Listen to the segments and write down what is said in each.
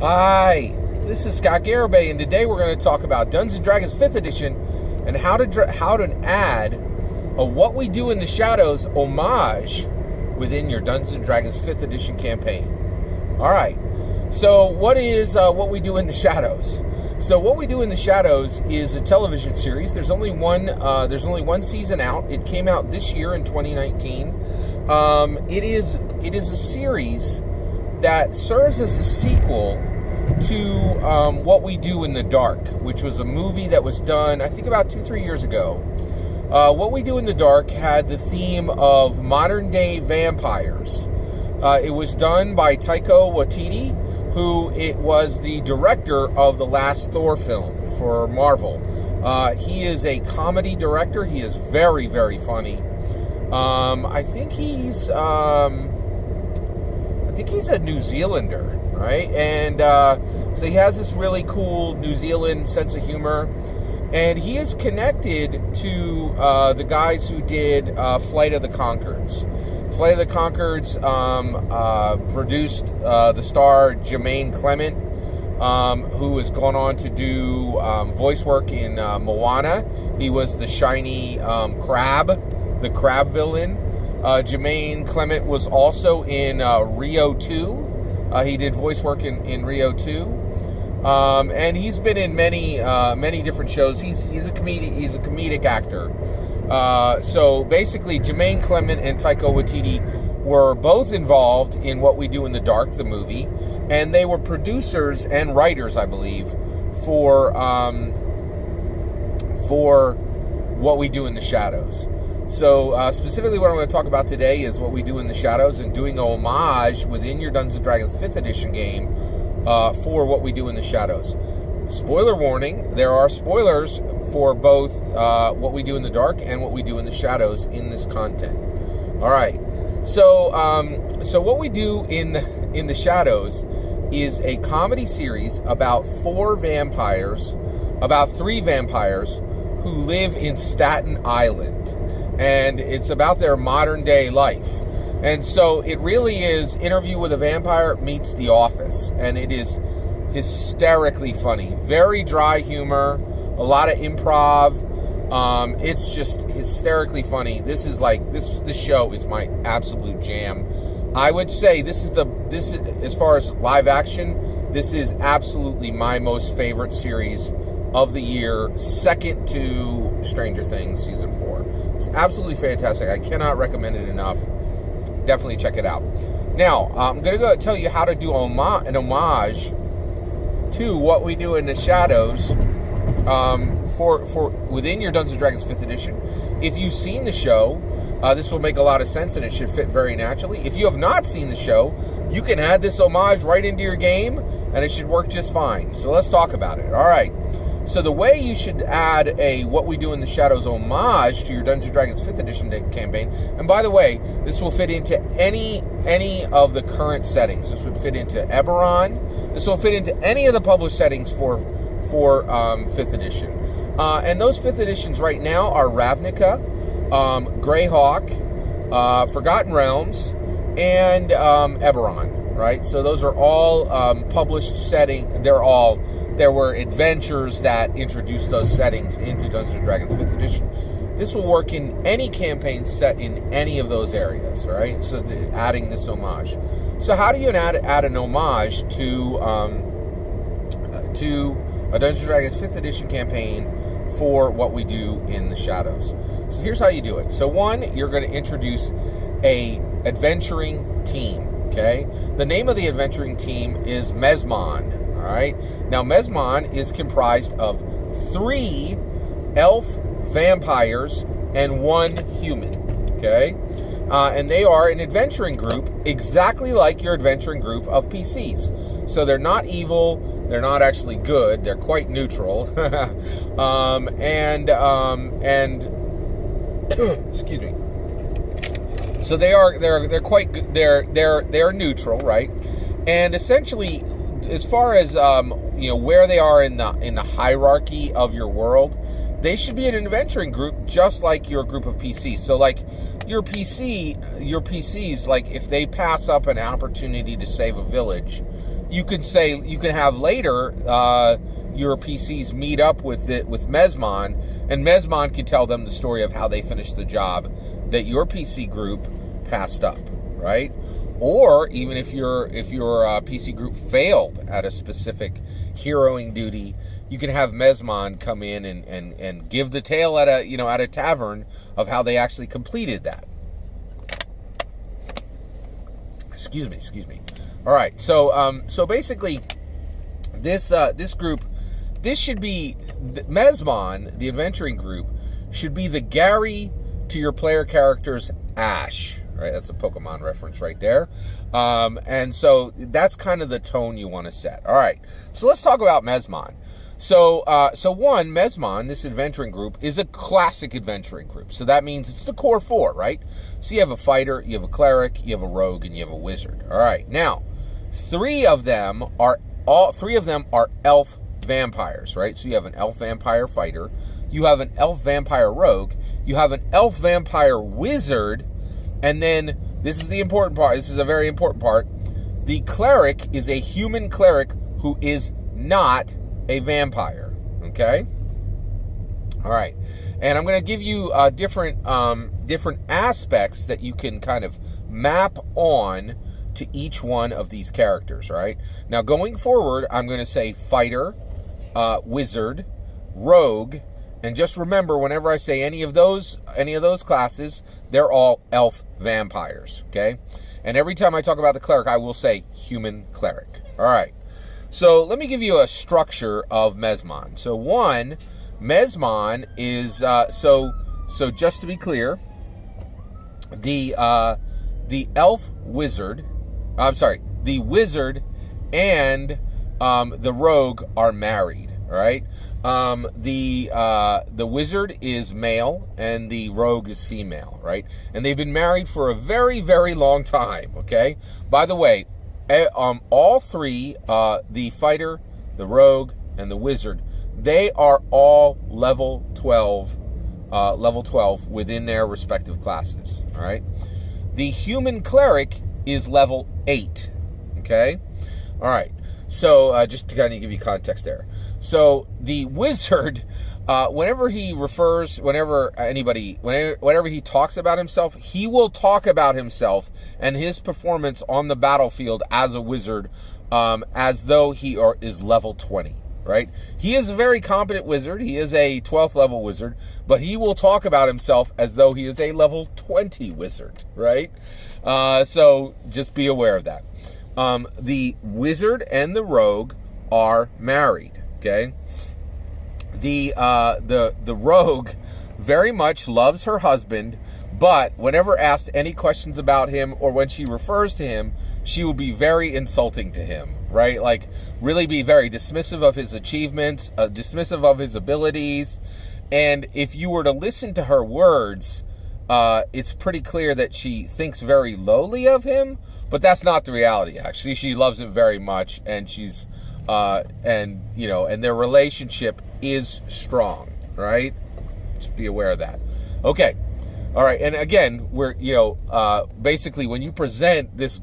Hi, this is Scott Garibay, and today we're going to talk about Dungeons & Dragons 5th Edition and how to add a What We Do in the Shadows homage within your Dungeons & Dragons 5th Edition campaign. All right, so what is What We Do in the Shadows? So What We Do in the Shadows is a television series. There's only one season out. It came out this year in 2019. It is a series that serves as a sequel to What We Do in the Dark, which was a movie that was done, I think, about 2-3 years ago. What We Do in the Dark had the theme of modern-day vampires. It was done by Taika Waititi, who it was the director of the last Thor film for Marvel. He is a comedy director. He is very, very funny. I think he's a New Zealander, right? And so he has this really cool New Zealand sense of humor. And he is connected to the guys who did Flight of the Conchords. Flight of the Conchords produced the star Jermaine Clement, who has gone on to do voice work in Moana. He was the shiny crab, the crab villain. Jermaine Clement was also in Rio 2. He did voice work in Rio 2. And he's been in many different shows. He's a comedic actor. So basically, Jermaine Clement and Taika Waititi were both involved in What We Do in the Dark, the movie, and they were producers and writers, I believe, for What We Do in the Shadows. So specifically what I'm going to talk about today is What We Do in the Shadows and doing a homage within your Dungeons & Dragons 5th Edition game for What We Do in the Shadows. Spoiler warning, there are spoilers for both What We Do in the Dark and What We Do in the Shadows in this content. All right, so What We Do in the Shadows is a comedy series about three vampires who live in Staten Island. And it's about their modern day life. And so it really is Interview with a Vampire meets The Office. And it is hysterically funny. Very dry humor, a lot of improv. It's just hysterically funny. This show is my absolute jam. I would say this is as far as live action, this is absolutely my most favorite series of the year, second to Stranger Things Season 4. It's absolutely fantastic. I cannot recommend it enough. Definitely check it out. Now, I'm going to go tell you how to do an homage to What We Do in the Shadows for within your Dungeons & Dragons 5th Edition. If you've seen the show, this will make a lot of sense and it should fit very naturally. If you have not seen the show, you can add this homage right into your game and it should work just fine. So let's talk about it. All right. So the way you should add a What We Do in the Shadows homage to your Dungeons & Dragons 5th Edition campaign, and by the way, this will fit into any of the current settings. This would fit into Eberron. This will fit into any of the published settings for 5th Edition. And those 5th Editions right now are Ravnica, Greyhawk, Forgotten Realms, and Eberron, right? So those are all published setting. There were adventures that introduced those settings into Dungeons & Dragons 5th Edition. This will work in any campaign set in any of those areas, right? So adding this homage. So how do you add an homage to a Dungeons & Dragons 5th Edition campaign for What We Do in the Shadows? So here's how you do it. So one, you're going to introduce a adventuring team, okay? The name of the adventuring team is Mesmon. All right. Now, Mesmon is comprised of 3 elf vampires and 1 human. Okay. And they are an adventuring group exactly like your adventuring group of PCs. So they're not evil. They're not actually good. They're quite neutral. Excuse me. So they're quite good. They're neutral, right? And essentially, as far as where they are in the hierarchy of your world, they should be an adventuring group just like your group of PCs. So like your PCs, like if they pass up an opportunity to save a village, you can have later your PCs meet up with Mesmon, and Mesmon can tell them the story of how they finished the job that your PC group passed up, right? Or even if your PC group failed at a specific heroing duty, you can have Mesmon come in and give the tale at a tavern of how they actually completed that. Excuse me. All right, so basically, this group, this should be Mesmon, the adventuring group, should be the Gary to your player character's Ash. Right, that's a Pokemon reference right there. And so that's kind of the tone you want to set. All right, so let's talk about Mesmon. So one, Mesmon, this adventuring group, is a classic adventuring group. So that means it's the core four, right? So you have a fighter, you have a cleric, you have a rogue, and you have a wizard. All right, now, three of them are elf vampires, right? So you have an elf vampire fighter, you have an elf vampire rogue, you have an elf vampire wizard, and then, this is the important part, this is a very important part, the cleric is a human cleric who is not a vampire, okay? All right, and I'm going to give you different aspects that you can kind of map on to each one of these characters, right? Now, going forward, I'm going to say fighter, wizard, rogue, and just remember, whenever I say any of those classes, they're all elf vampires, okay? And every time I talk about the cleric, I will say human cleric. All right. So let me give you a structure of Mesmon. So one, Mesmon is so just to be clear, the wizard and the rogue are married. All right. The wizard is male and the rogue is female, right? And they've been married for a very, very long time, okay? By the way, all three, the fighter, the rogue, and the wizard, they are all level 12 within their respective classes, all right? The human cleric is level 8, okay? All right, so just to kind of give you context there. So the wizard, whenever he talks about himself, he will talk about himself and his performance on the battlefield as a wizard, as though he is level 20, right? He is a very competent wizard. He is a 12th level wizard, but he will talk about himself as though he is a level 20 wizard, right? So just be aware of that. The wizard and the rogue are married. Okay, the rogue very much loves her husband, but whenever asked any questions about him or when she refers to him, she will be very insulting to him, right? Like, really be very dismissive of his achievements, dismissive of his abilities, and if you were to listen to her words, it's pretty clear that she thinks very lowly of him, but that's not the reality, actually. She loves him very much, and she's and their relationship is strong, right? Just be aware of that. Okay. All right. And again, we're, basically when you present this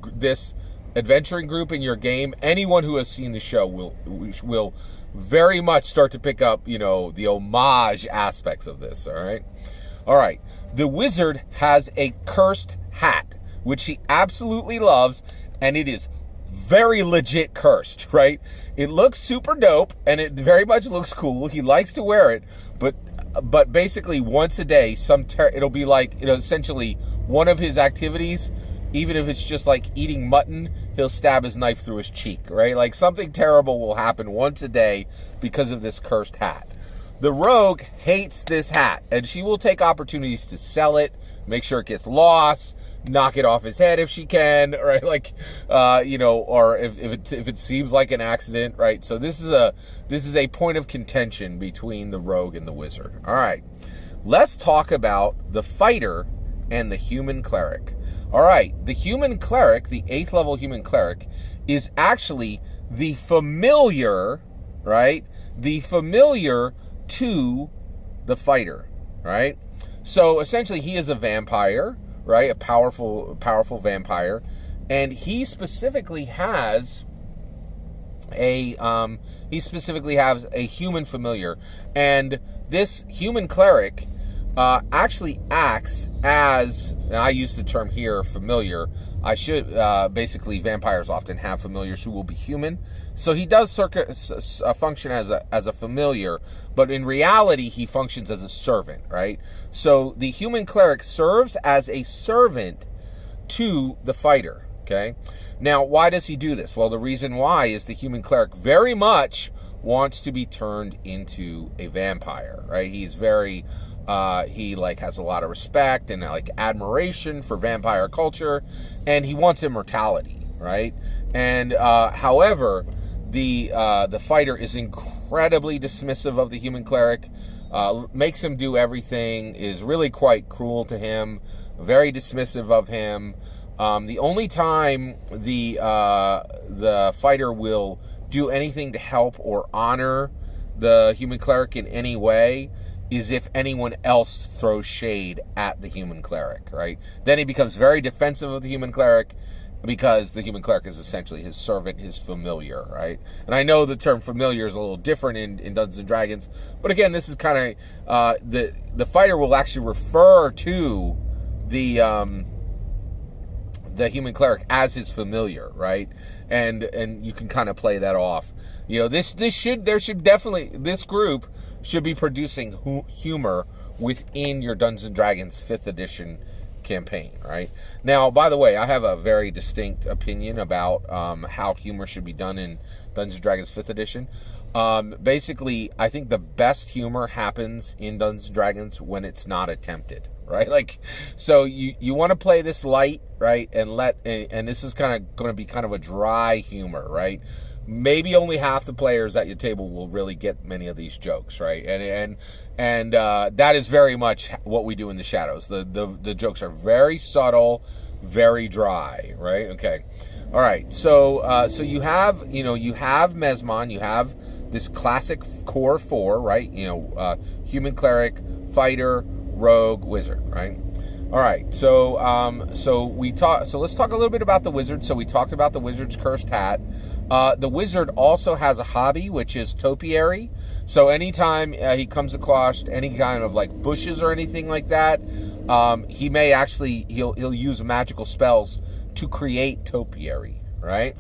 adventuring group in your game, anyone who has seen the show will very much start to pick up, the homage aspects of this. All right. All right. The wizard has a cursed hat, which he absolutely loves, and it is very legit cursed, right? It looks super dope, and it very much looks cool. He likes to wear it, but basically once a day, it'll be like, essentially one of his activities, even if it's just like eating mutton, he'll stab his knife through his cheek, right? Like something terrible will happen once a day because of this cursed hat. The rogue hates this hat, and she will take opportunities to sell it, make sure it gets lost, knock it off his head if she can, right? Like, or if it seems like an accident, right? So this is a point of contention between the rogue and the wizard. All right, let's talk about the fighter and the human cleric. All right, the human cleric, the 8th level human cleric, is actually the familiar, right? The familiar to the fighter, right? So essentially, he is a vampire, right? A powerful vampire, and he specifically has he specifically has a human familiar, and this human cleric actually acts as, and I use the term here, familiar. I should, basically, vampires often have familiars who will be human. So he does function as a familiar, but in reality, he functions as a servant, right? So the human cleric serves as a servant to the fighter, okay? Now, why does he do this? Well, the reason why is the human cleric very much wants to be turned into a vampire, right? He's very... he has a lot of respect and admiration for vampire culture, and he wants immortality, right? And however, the fighter is incredibly dismissive of the human cleric, makes him do everything, is really quite cruel to him, very dismissive of him. The only time the fighter will do anything to help or honor the human cleric in any way is if anyone else throws shade at the human cleric, right? Then he becomes very defensive of the human cleric because the human cleric is essentially his servant, his familiar, right? And I know the term familiar is a little different in Dungeons & Dragons, but again, this is kind of, the fighter will actually refer to the human cleric as his familiar, right? And you can kind of play that off. This group should be producing humor within your Dungeons & Dragons 5th edition campaign, right? Now, by the way, I have a very distinct opinion about how humor should be done in Dungeons & Dragons 5th edition. Basically, I think the best humor happens in Dungeons & Dragons when it's not attempted, right? So you want to play this light, right? And this is kind of going to be kind of a dry humor, right? Maybe only half the players at your table will really get many of these jokes, right? And that is very much what we do in the shadows. The jokes are very subtle, very dry, right? Okay, all right. So you have Mesmon, you have this classic core 4, right? Human cleric, fighter, rogue, wizard, right? All right, so let's talk a little bit about the wizard. So we talked about the wizard's cursed hat. The wizard also has a hobby, which is topiary. So anytime he comes across any kind of bushes or anything like that, he may actually he'll use magical spells to create topiary, right?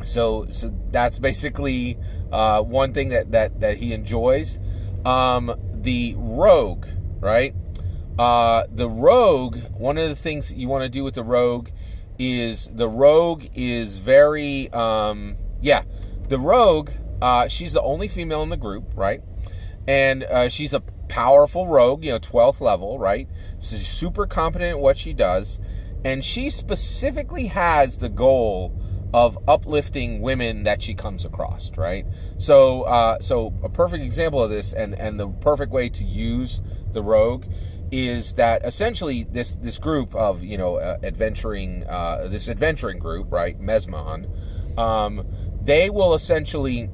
So that's basically one thing that he enjoys. The rogue, right? The rogue, one of the things you want to do with the rogue is very, the rogue, she's the only female in the group, right? And she's a powerful rogue, 12th level, right? So she's super competent at what she does. And she specifically has the goal of uplifting women that she comes across, right? So a perfect example of this, and the perfect way to use the rogue, is that essentially this group of adventuring group, right, Mesmon, they will essentially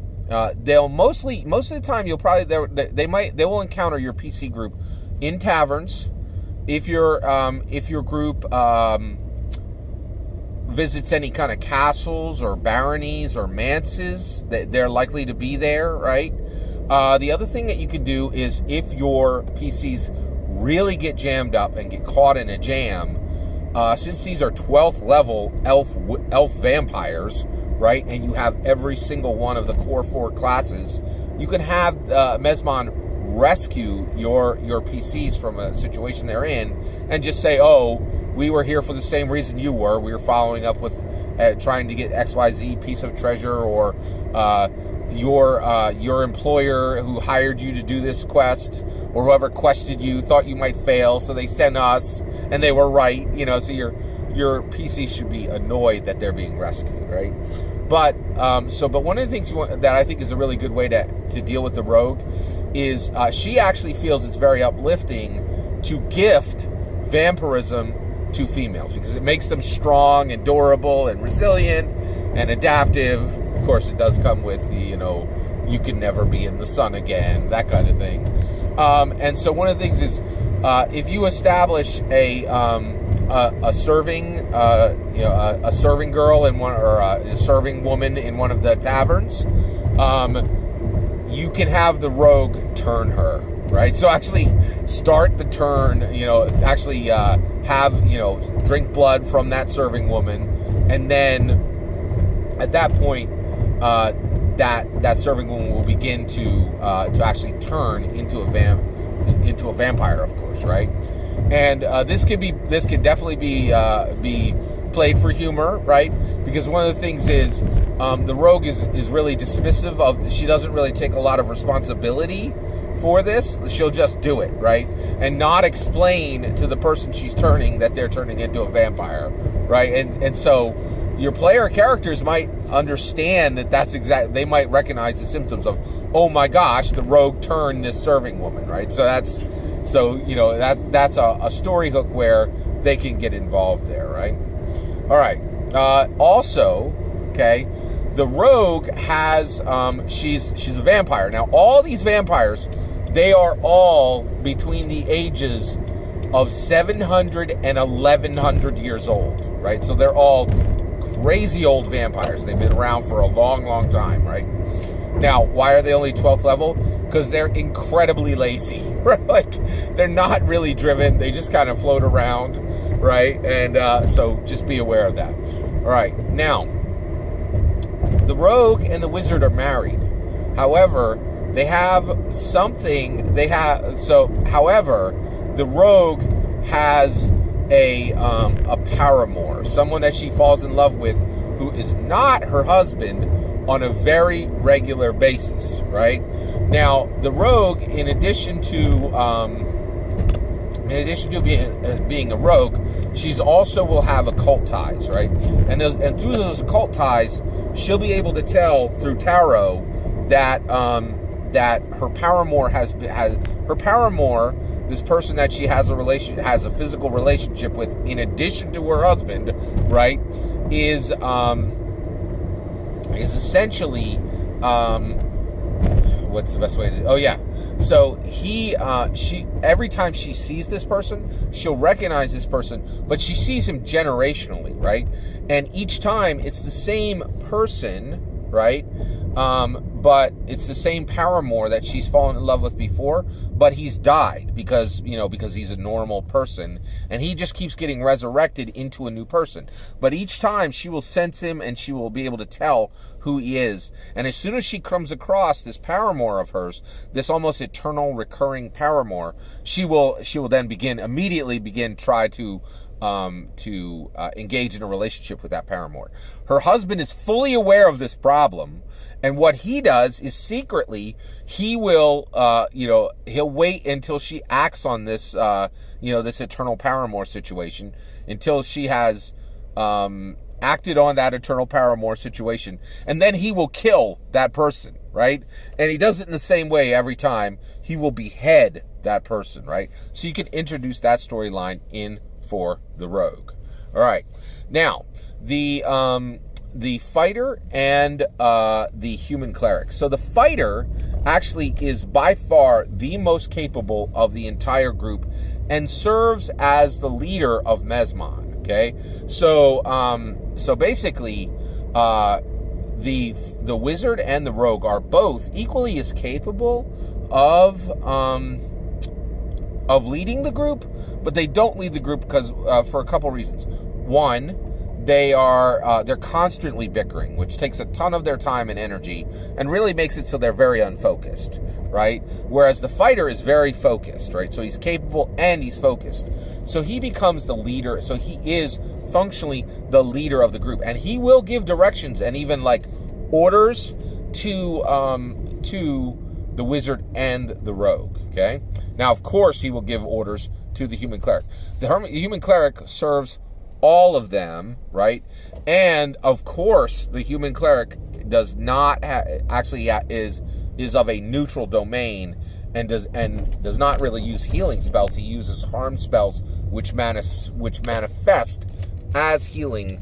they'll most of the time you'll probably they will encounter your PC group in taverns. If your group visits any kind of castles or baronies or manses, they're likely to be there, right? The other thing that you can do is, if your PCs really get jammed up and get caught in a jam, since these are 12th level elf vampires, right, and you have every single one of the core 4 classes, you can have Mesmon rescue your PCs from a situation they're in, and just say, oh, we were here for the same reason you were. We were following up with trying to get XYZ piece of treasure, or your employer who hired you to do this quest, or whoever quested you thought you might fail, so they sent us, and they were right. So your PC should be annoyed that they're being rescued, right? But one of the things that I think is a really good way to deal with the rogue is she actually feels it's very uplifting to gift vampirism to females, because it makes them strong and durable and resilient and adaptive. Of course, it does come with the, you can never be in the sun again, that kind of thing. And so one of the things is if you establish a serving a serving girl in one, or a serving woman in one of the taverns, you can have the rogue turn her, right? So actually start the turn, actually have, drink blood from that serving woman, and then at that point, that serving woman will begin to actually turn into a vampire, of course, right? And this can definitely be played for humor, right? Because one of the things is the rogue is really dismissive of. She doesn't really take a lot of responsibility for this. She'll just do it, right? And not explain to the person she's turning that they're turning into a vampire, right? And so your player characters might understand that's exactly. They might recognize the symptoms of, oh my gosh, the rogue turned this serving woman, right? So that's a story hook where they can get involved there, right? All right. Also, okay, the rogue has she's a vampire. Now, all these vampires, they are all between the ages of 700 and 1100 years old, right? So they're all crazy old vampires. They've been around for a long, long time, right? Now, why are they only 12th level? Because they're incredibly lazy, right? Like, they're not really driven. They just kind of float around, right? And so just be aware of that. All right. Now, the rogue and the wizard are married. However, they have something. However, the rogue has a paramour, someone that she falls in love with, who is not her husband, on a very regular basis, right? Now, the rogue, in addition to being a rogue, she's also will have occult ties, right? And through those occult ties, she'll be able to tell through tarot that her paramour this person that she has a physical relationship with, in addition to her husband, right, is essentially, what's the best way to? Oh yeah. So she every time she sees this person, she'll recognize this person, but she sees him generationally, right? And each time it's the same person, right? But it's the same paramour that she's fallen in love with before, but he's died because he's a normal person, and he just keeps getting resurrected into a new person. But each time she will sense him, and she will be able to tell who he is. And as soon as she comes across this paramour of hers, this almost eternal recurring paramour, she will then immediately begin try to engage in a relationship with that paramour. Her husband is fully aware of this problem, and what he does is secretly he will he'll wait until she acts on this this eternal paramour situation, until she has acted on that eternal paramour situation, and then he will kill that person, right? And he does it in the same way every time. He will behead that person, right? So you can introduce that storyline in for the rogue. All right. Now, the fighter and the human cleric. So the fighter actually is by far the most capable of the entire group and serves as the leader of Mesmon. Okay, so basically, the wizard and the rogue are both equally as capable of leading the group, but they don't lead the group because for a couple reasons. One, they're constantly bickering, which takes a ton of their time and energy and really makes it so they're very unfocused, right? Whereas the fighter is very focused, right? So he's capable and he's focused. So he becomes the leader. So he is functionally the leader of the group, and he will give directions and even like orders to the wizard and the rogue. Okay. Now, of course, he will give orders to the human cleric. The human cleric serves all of them, right? And of course, the human cleric does not is of a neutral domain and does not really use healing spells. He uses harm spells, which manifest as healing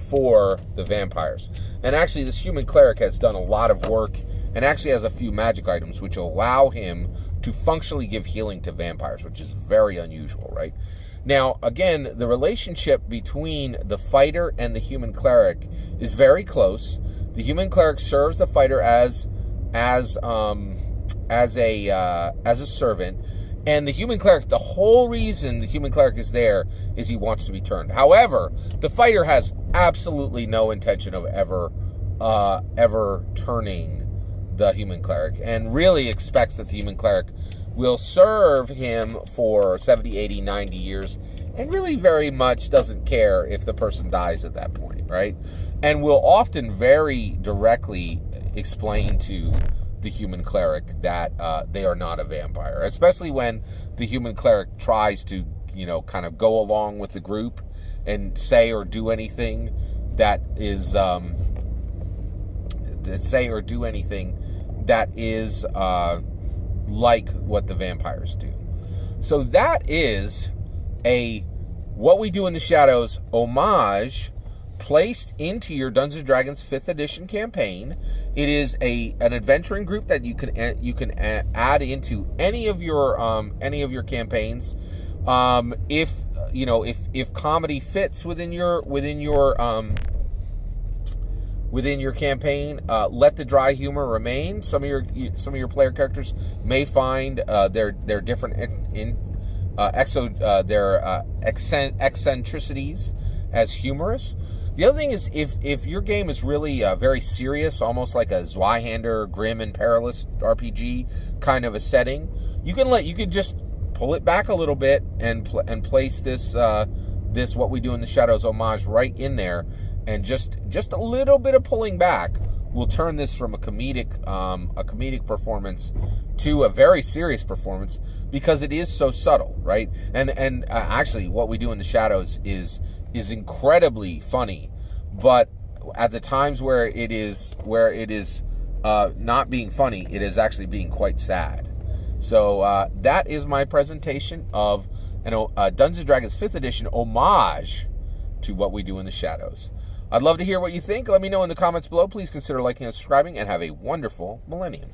for the vampires. And actually, this human cleric has done a lot of work and actually has a few magic items which allow him to functionally give healing to vampires, which is very unusual, right? Now, again, the relationship between the fighter and the human cleric is very close. The human cleric serves the fighter as a servant, and the human cleric, the whole reason the human cleric is there is he wants to be turned. However, the fighter has absolutely no intention of ever turning the human cleric, and really expects that the human cleric will serve him for 70, 80, 90 years, and really very much doesn't care if the person dies at that point, right? And will often very directly explain to the human cleric that they are not a vampire, especially when the human cleric tries to, kind of go along with the group and say or do anything that is like what the vampires do. So that is a What We Do in the Shadows homage placed into your Dungeons & Dragons 5th edition campaign. It is an adventuring group that you can add into any of your campaigns. If comedy fits within your campaign, let the dry humor remain. Some of your player characters may find their different eccentricities as humorous. The other thing is, if your game is really very serious, almost like a Zweihander, grim and perilous RPG kind of a setting, you can just pull it back a little bit and place this What We Do in the Shadows homage right in there, and just a little bit of pulling back will turn this from a comedic performance to a very serious performance, because it is so subtle, right? And actually, What We Do in the Shadows is incredibly funny, but at the times where it is not being funny, it is actually being quite sad. So that is my presentation of Dungeons & Dragons 5th edition homage to What We Do in the Shadows. I'd love to hear what you think. Let me know in the comments below. Please consider liking and subscribing, and have a wonderful millennium.